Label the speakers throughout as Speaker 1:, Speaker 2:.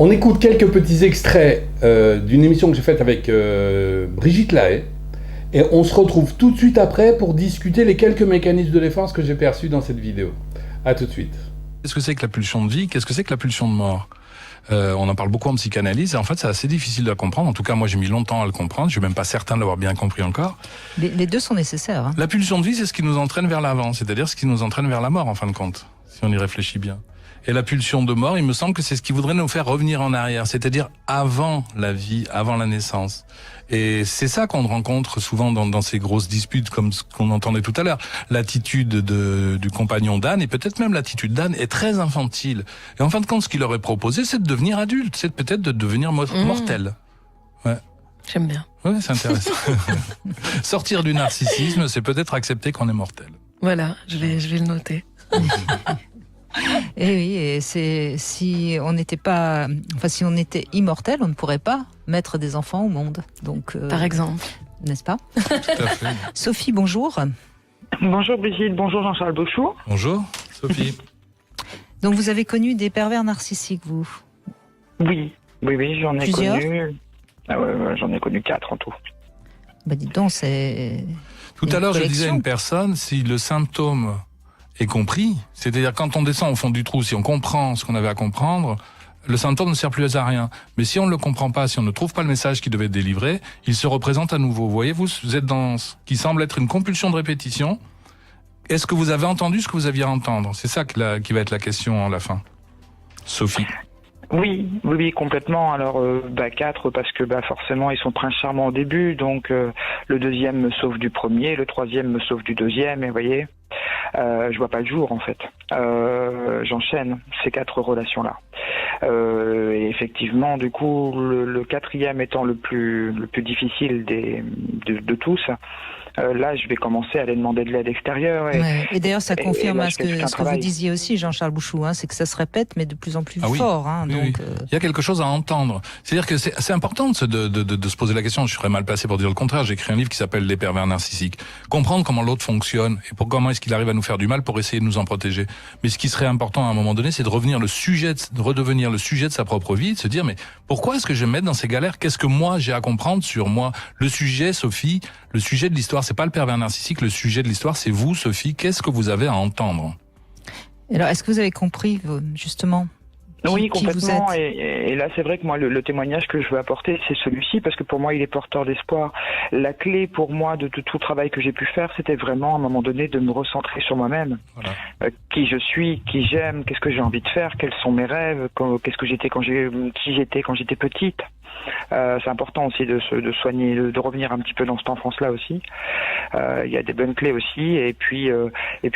Speaker 1: On écoute quelques petits extraits d'une émission que j'ai faite avec Brigitte Lahaye. Et on se retrouve tout de suite après pour discuter les quelques mécanismes de défense que j'ai perçus dans cette vidéo. À tout de suite.
Speaker 2: Qu'est-ce que c'est que la pulsion de vie? Qu'est-ce que c'est que la pulsion de mort? On en parle beaucoup en psychanalyse, et en fait c'est assez difficile à comprendre. En tout cas, moi j'ai mis longtemps à le comprendre, je suis même pas certain de l'avoir bien compris encore.
Speaker 3: Les deux sont nécessaires. Hein.
Speaker 2: La pulsion de vie, c'est ce qui nous entraîne vers l'avant, c'est-à-dire ce qui nous entraîne vers la mort en fin de compte, si on y réfléchit bien. Et la pulsion de mort, il me semble que c'est ce qui voudrait nous faire revenir en arrière, c'est-à-dire avant la vie, avant la naissance. Et c'est ça qu'on rencontre souvent dans ces grosses disputes, comme ce qu'on entendait tout à l'heure. L'attitude du compagnon d'Anne, et peut-être même l'attitude d'Anne, est très infantile. Et en fin de compte, ce qu'il aurait proposé, c'est de devenir adulte, c'est peut-être de devenir mortel. Ouais.
Speaker 4: J'aime bien.
Speaker 2: Ouais, c'est intéressant. Sortir du narcissisme, c'est peut-être accepter qu'on est mortel.
Speaker 4: Voilà, je vais le noter.
Speaker 3: Et oui, et si on était immortel, on ne pourrait pas mettre des enfants au monde. Donc,
Speaker 4: par exemple,
Speaker 3: n'est-ce pas?
Speaker 2: Tout à fait.
Speaker 3: Sophie, bonjour.
Speaker 5: Bonjour Brigitte, bonjour Jean-Charles Beauchou.
Speaker 2: Bonjour, Sophie.
Speaker 3: Donc vous avez connu des pervers narcissiques, vous?
Speaker 5: Oui, j'en ai
Speaker 3: Plusieurs?
Speaker 5: connu. Ah ouais, j'en ai connu 4 en tout.
Speaker 3: Bah dites donc, c'est...
Speaker 2: Tout à l'heure, je disais à une personne, si le symptôme est compris, c'est-à-dire quand on descend au fond du trou, si on comprend ce qu'on avait à comprendre, le symptôme ne sert plus à rien. Mais si on ne le comprend pas, si on ne trouve pas le message qui devait être délivré, il se représente à nouveau. Vous voyez, vous êtes dans ce qui semble être une compulsion de répétition. Est-ce que vous avez entendu ce que vous aviez à entendre? C'est ça qui va être la question à la fin. Sophie.
Speaker 5: Oui, complètement. Alors, 4 parce que forcément, ils sont princes charmants au début, donc le deuxième me sauve du premier, le troisième me sauve du deuxième, et vous voyez, je vois pas le jour en fait. J'enchaîne ces 4 relations-là. Et effectivement, du coup, le quatrième étant le plus difficile de tous. Là, je vais commencer à aller demander de l'aide extérieure.
Speaker 3: Et d'ailleurs, ça confirme
Speaker 5: là,
Speaker 3: ce que vous disiez aussi, Jean-Charles Bouchou, c'est que ça se répète, mais de plus en plus fort.
Speaker 2: Oui,
Speaker 3: donc,
Speaker 2: oui. Il y a quelque chose à entendre. C'est-à-dire que c'est important de se poser la question. Je serais mal placé pour dire le contraire. J'ai écrit un livre qui s'appelle Les pervers narcissiques. Comprendre comment l'autre fonctionne et comment est-ce qu'il arrive à nous faire du mal pour essayer de nous en protéger. Mais ce qui serait important à un moment donné, c'est de redevenir le sujet de sa propre vie, de se dire, mais pourquoi est-ce que je vais me mettre dans ces galères? Qu'est-ce que moi j'ai à comprendre sur moi? Le sujet, Sophie, le sujet de l'histoire, c'est pas le pervers narcissique, le sujet de l'histoire, c'est vous, Sophie. Qu'est-ce que vous avez à entendre?
Speaker 3: Alors, est-ce que vous avez compris, justement,
Speaker 5: oui,
Speaker 3: qui vous
Speaker 5: complètement.
Speaker 3: êtes?
Speaker 5: Et là, c'est vrai que moi, le témoignage que je veux apporter, c'est celui-ci, parce que pour moi, il est porteur d'espoir. La clé pour moi de tout le travail que j'ai pu faire, c'était vraiment, à un moment donné, de me recentrer sur moi-même. Voilà. Qui je suis, qui j'aime, qu'est-ce que j'ai envie de faire, quels sont mes rêves, qui j'étais quand j'étais petite. C'est important aussi de soigner, de revenir un petit peu dans cette enfance-là aussi. Il y a des bonnes clés aussi, et puis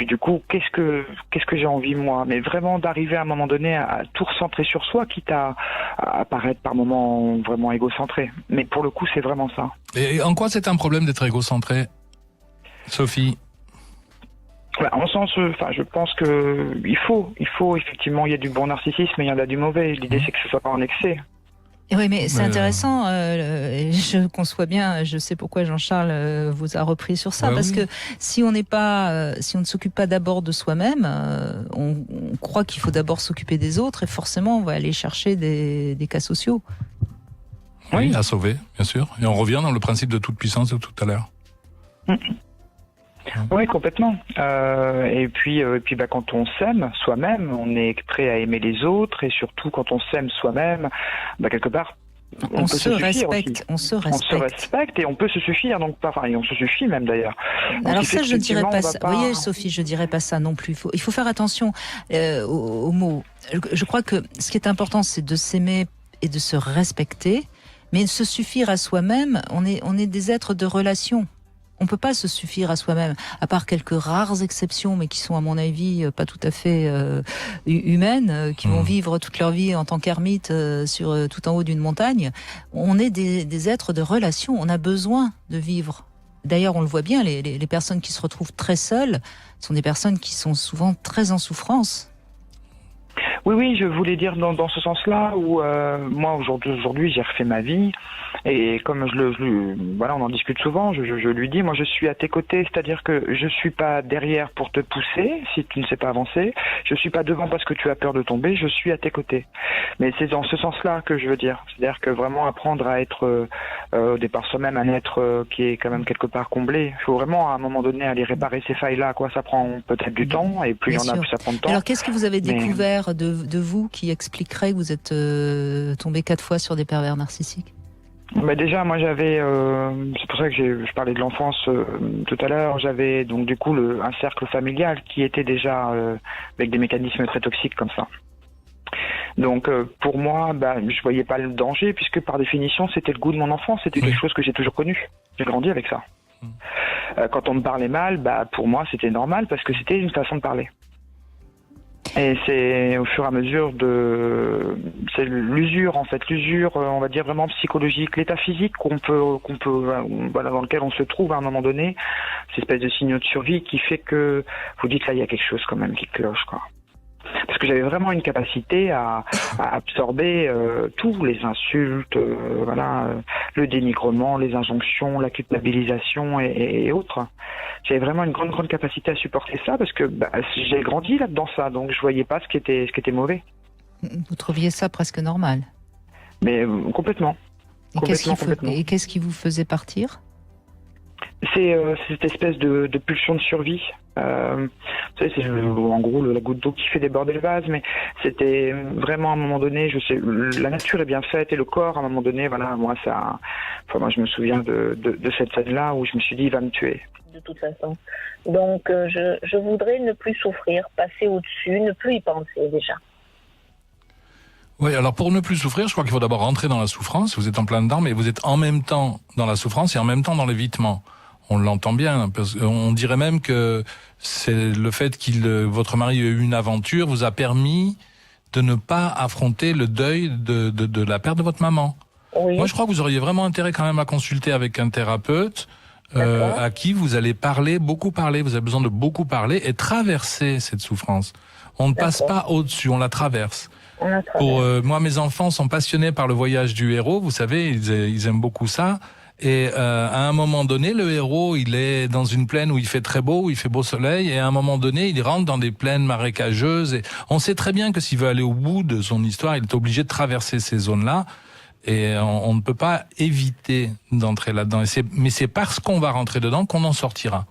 Speaker 5: du coup, qu'est-ce que j'ai envie moi, mais vraiment d'arriver à un moment donné à tout recentrer sur soi, quitte à paraître par moments vraiment égocentré. Mais pour le coup, c'est vraiment ça.
Speaker 2: Et en quoi c'est un problème d'être égocentré, Sophie?
Speaker 5: En sens, je pense que il faut effectivement, il y a du bon narcissisme, mais il y en a du mauvais. L'idée, c'est que ce soit pas en excès.
Speaker 3: Oui, mais c'est intéressant. Je conçois bien. Je sais pourquoi Jean-Charles vous a repris sur ça, parce que si on ne s'occupe pas d'abord de soi-même, on croit qu'il faut d'abord s'occuper des autres, et forcément, on va aller chercher des cas sociaux.
Speaker 2: Oui, à sauver, bien sûr. Et on revient dans le principe de toute puissance de tout à l'heure.
Speaker 5: Oui, complètement. Et puis, quand on s'aime soi-même, on est prêt à aimer les autres, et surtout quand on s'aime soi-même, quelque part,
Speaker 3: on se respecte. On se respecte
Speaker 5: et on peut se suffire. Donc, et on se suffit même d'ailleurs.
Speaker 3: Alors ça, je dirais pas ça. Vous voyez, Sophie, je dirais pas ça non plus. Il faut faire attention aux mots. Je crois que ce qui est important, c'est de s'aimer et de se respecter, mais se suffire à soi-même. On est des êtres de relation. On peut pas se suffire à soi-même, à part quelques rares exceptions, mais qui sont à mon avis pas tout à fait humaines, qui vont vivre toute leur vie en tant qu'ermites tout en haut d'une montagne. On est des êtres de relation, on a besoin de vivre. D'ailleurs, on le voit bien, les personnes qui se retrouvent très seules sont des personnes qui sont souvent très en souffrance.
Speaker 5: Oui, je voulais dire dans ce sens-là où moi aujourd'hui j'ai refait ma vie et comme voilà, on en discute souvent, je lui dis moi je suis à tes côtés, c'est-à-dire que je suis pas derrière pour te pousser si tu ne sais pas avancer, je suis pas devant parce que tu as peur de tomber, je suis à tes côtés. Mais c'est dans ce sens-là que je veux dire, c'est-à-dire que vraiment apprendre à être au départ soi-même un être qui est quand même quelque part comblé. Il faut vraiment à un moment donné aller réparer ces failles-là, quoi. Ça prend peut-être du temps et plus il y en a, plus ça prend de temps.
Speaker 3: Alors qu'est-ce que vous avez découvert de vous qui expliquerait que vous êtes tombé 4 fois sur des pervers narcissiques?
Speaker 5: Bah déjà, moi j'avais, c'est pour ça que je parlais de l'enfance tout à l'heure, j'avais donc du coup un cercle familial qui était déjà avec des mécanismes très toxiques comme ça. Donc pour moi, je voyais pas le danger puisque par définition c'était le goût de mon enfance, c'était quelque chose que j'ai toujours connu. J'ai grandi avec ça. Quand on me parlait mal, pour moi c'était normal parce que c'était une façon de parler. Et c'est au fur et à mesure c'est l'usure en fait, on va dire vraiment psychologique, l'état physique voilà, dans lequel on se trouve à un moment donné, cette espèce de signaux de survie qui fait que vous dites là il y a quelque chose quand même qui cloche quoi. Parce que j'avais vraiment une capacité à absorber tous les insultes, le dénigrement, les injonctions, la culpabilisation et autres. J'avais vraiment une grande capacité à supporter ça parce que j'ai grandi là-dedans ça, donc je voyais pas ce qui était mauvais.
Speaker 3: Vous trouviez ça presque normal?
Speaker 5: Mais complètement.
Speaker 3: Et qu'est-ce qui vous faisait partir?
Speaker 5: C'est cette espèce de pulsion de survie. Vous savez, c'est en gros la goutte d'eau qui fait déborder le vase, mais c'était vraiment à un moment donné, je sais, la nature est bien faite et le corps, à un moment donné, voilà, moi je me souviens de cette scène-là où je me suis dit, il va me tuer.
Speaker 6: De toute façon. Donc, je voudrais ne plus souffrir, passer au-dessus, ne plus y penser déjà.
Speaker 2: Oui, alors pour ne plus souffrir, je crois qu'il faut d'abord rentrer dans la souffrance. Vous êtes en plein dedans, mais vous êtes en même temps dans la souffrance et en même temps dans l'évitement. On l'entend bien, parce qu'on dirait même que c'est le fait votre mari ait eu une aventure vous a permis de ne pas affronter le deuil de la perte de votre maman.
Speaker 6: Oui.
Speaker 2: Moi, je crois que vous auriez vraiment intérêt quand même à consulter avec un thérapeute à qui vous allez beaucoup parler. Vous avez besoin de beaucoup parler et traverser cette souffrance. On ne passe pas au-dessus, on la traverse. Moi, mes enfants sont passionnés par le voyage du héros. Vous savez, ils aiment beaucoup ça. Et à un moment donné, le héros, il est dans une plaine où il fait très beau, où il fait beau soleil, et à un moment donné, il rentre dans des plaines marécageuses. Et on sait très bien que s'il veut aller au bout de son histoire, il est obligé de traverser ces zones-là. Et on ne peut pas éviter d'entrer là-dedans. Mais c'est parce qu'on va rentrer dedans qu'on en sortira.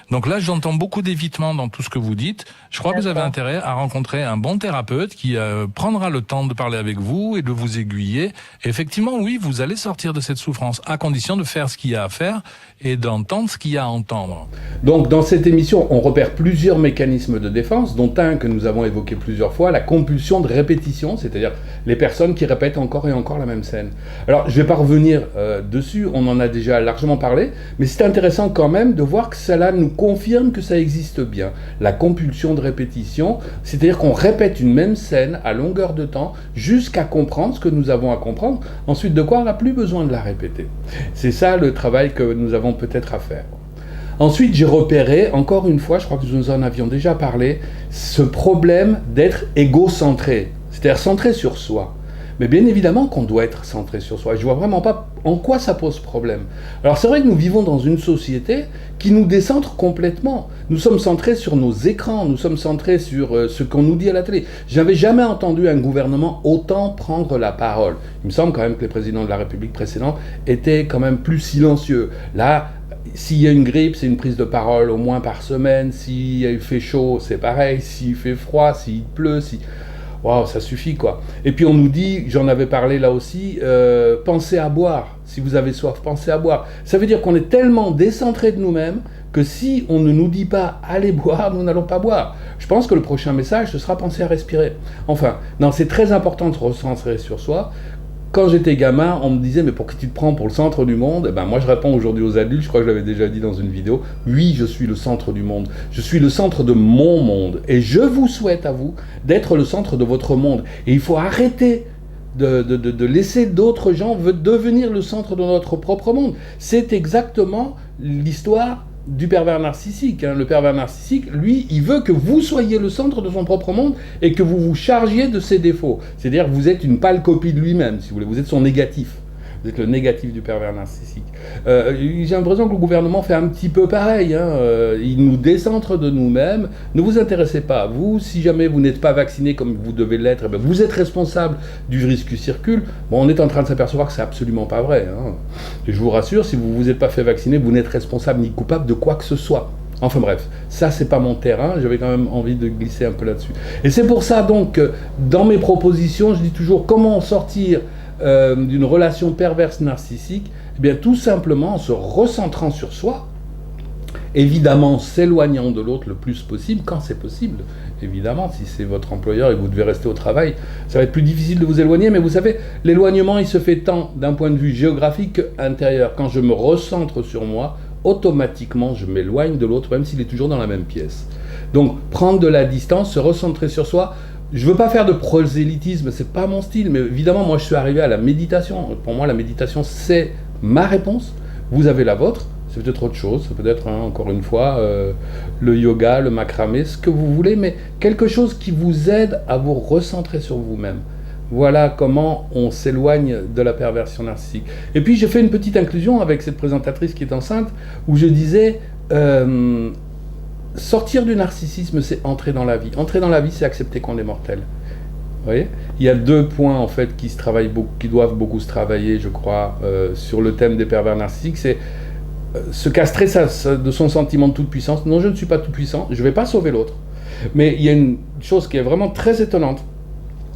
Speaker 2: Donc là, j'entends beaucoup d'évitement dans tout ce que vous dites. Je crois que vous avez intérêt à rencontrer un bon thérapeute qui prendra le temps de parler avec vous et de vous aiguiller. Et effectivement, oui, vous allez sortir de cette souffrance, à condition de faire ce qu'il y a à faire et d'entendre ce qu'il y a à entendre.
Speaker 1: Donc, dans cette émission, on repère plusieurs mécanismes de défense, dont un que nous avons évoqué plusieurs fois, la compulsion de répétition, c'est-à-dire les personnes qui répètent encore et encore la même scène. Alors, je ne vais pas revenir dessus, on en a déjà largement parlé, mais c'est intéressant quand même de voir que cela nous confirme que ça existe bien. La compulsion de répétition, c'est-à-dire qu'on répète une même scène à longueur de temps jusqu'à comprendre ce que nous avons à comprendre. Ensuite de quoi on n'a plus besoin de la répéter. C'est ça le travail que nous avons peut-être à faire. Ensuite, j'ai repéré, encore une fois, je crois que nous en avions déjà parlé, ce problème d'être égocentré, c'est-à-dire centré sur soi. Mais bien évidemment qu'on doit être centré sur soi. Je ne vois vraiment pas en quoi ça pose problème. Alors c'est vrai que nous vivons dans une société qui nous décentre complètement. Nous sommes centrés sur nos écrans, nous sommes centrés sur ce qu'on nous dit à la télé. Je n'avais jamais entendu un gouvernement autant prendre la parole. Il me semble quand même que les présidents de la République précédents étaient quand même plus silencieux. Là, s'il y a une grippe, c'est une prise de parole au moins par semaine. S'il fait chaud, c'est pareil. S'il fait froid, s'il pleut, Waouh, ça suffit quoi. Et puis on nous dit, j'en avais parlé là aussi, pensez à boire. Si vous avez soif, pensez à boire. Ça veut dire qu'on est tellement décentré de nous-mêmes que si on ne nous dit pas allez boire, nous n'allons pas boire. Je pense que le prochain message, ce sera penser à respirer. Enfin, non, c'est très important de se recentrer sur soi. Quand j'étais gamin, on me disait « Mais pour qui tu te prends pour le centre du monde ?» Moi, je réponds aujourd'hui aux adultes, je crois que je l'avais déjà dit dans une vidéo. Oui, je suis le centre du monde. Je suis le centre de mon monde. Et je vous souhaite à vous d'être le centre de votre monde. Et il faut arrêter de laisser d'autres gens devenir le centre de notre propre monde. C'est exactement l'histoire du pervers narcissique. Hein. Le pervers narcissique, lui, il veut que vous soyez le centre de son propre monde et que vous vous chargiez de ses défauts. C'est-à-dire que vous êtes une pâle copie de lui-même, si vous voulez. Vous êtes son négatif. Vous êtes le négatif du pervers narcissique. J'ai l'impression que le gouvernement fait un petit peu pareil. Hein. Il nous décentre de nous-mêmes. Ne vous intéressez pas à vous. Si jamais vous n'êtes pas vacciné comme vous devez l'être, eh bien vous êtes responsable du virus qui circule. Bon, on est en train de s'apercevoir que c'est absolument pas vrai. Hein. Et je vous rassure, si vous ne vous êtes pas fait vacciner, vous n'êtes responsable ni coupable de quoi que ce soit. Enfin bref, ça c'est pas mon terrain, j'avais quand même envie de glisser un peu là-dessus. Et c'est pour ça donc que dans mes propositions, je dis toujours comment sortir d'une relation perverse narcissique. Eh bien tout simplement en se recentrant sur soi, évidemment s'éloignant de l'autre le plus possible quand c'est possible. Évidemment, si c'est votre employeur et que vous devez rester au travail, ça va être plus difficile de vous éloigner, mais vous savez, l'éloignement il se fait tant d'un point de vue géographique qu'intérieur. Quand je me recentre sur moi, automatiquement je m'éloigne de l'autre, même s'il est toujours dans la même pièce. Donc prendre de la distance, se recentrer sur soi. Je ne veux pas faire de prosélytisme, c'est pas mon style, mais évidemment moi je suis arrivé à la méditation. Pour moi la méditation c'est ma réponse, vous avez la vôtre, c'est peut-être autre chose, c'est peut-être encore une fois le yoga, le macramé, ce que vous voulez, mais quelque chose qui vous aide à vous recentrer sur vous-même. Voilà comment on s'éloigne de la perversion narcissique. Et puis j'ai fait une petite inclusion avec cette présentatrice qui est enceinte, où je disais, sortir du narcissisme, c'est entrer dans la vie. Entrer dans la vie, c'est accepter qu'on est mortel. Vous voyez ? Il y a 2 points en fait qui doivent beaucoup se travailler, je crois, sur le thème des pervers narcissiques. C'est se castrer de son sentiment de toute puissance. Non, je ne suis pas tout puissant, je ne vais pas sauver l'autre. Mais il y a une chose qui est vraiment très étonnante,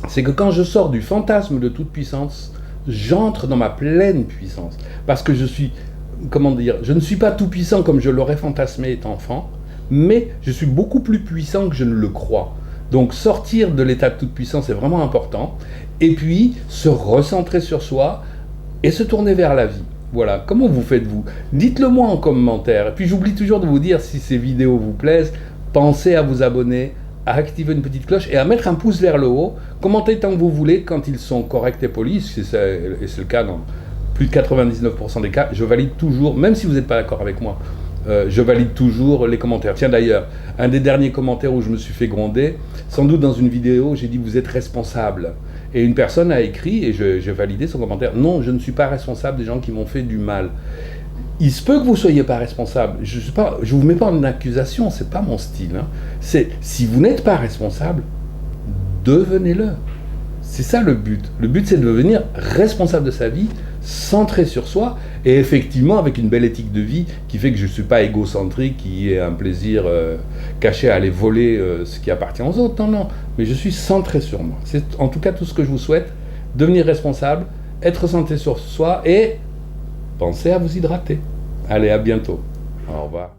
Speaker 1: c'est que quand je sors du fantasme de toute puissance, j'entre dans ma pleine puissance. Parce que je ne suis pas tout puissant comme je l'aurais fantasmé étant enfant, mais je suis beaucoup plus puissant que je ne le crois. Donc sortir de l'état de toute puissance est vraiment important. Et puis se recentrer sur soi et se tourner vers la vie. Voilà, comment vous faites-vous ? Dites-le moi en commentaire. Et puis j'oublie toujours de vous dire, si ces vidéos vous plaisent, pensez à vous abonner, à activer une petite cloche et à mettre un pouce vers le haut. Commentez tant que vous voulez quand ils sont corrects et polis, et c'est le cas dans plus de 99% des cas. Je valide toujours, même si vous n'êtes pas d'accord avec moi, je valide toujours les commentaires. Tiens d'ailleurs, un des derniers commentaires où je me suis fait gronder, sans doute dans une vidéo, j'ai dit vous êtes responsable. Et une personne a écrit, et j'ai validé son commentaire, non, je ne suis pas responsable des gens qui m'ont fait du mal. Il se peut que vous ne soyez pas responsable. Je ne vous mets pas en accusation, ce n'est pas mon style. Hein. Si vous n'êtes pas responsable, devenez-le. C'est ça le but. Le but, c'est de devenir responsable de sa vie, centré sur soi, et effectivement avec une belle éthique de vie qui fait que je ne suis pas égocentrique, qui est un plaisir caché à aller voler ce qui appartient aux autres. Non, non, mais je suis centré sur moi. C'est en tout cas tout ce que je vous souhaite. Devenir responsable, être centré sur soi et pensez à vous hydrater. Allez, à bientôt. Au revoir.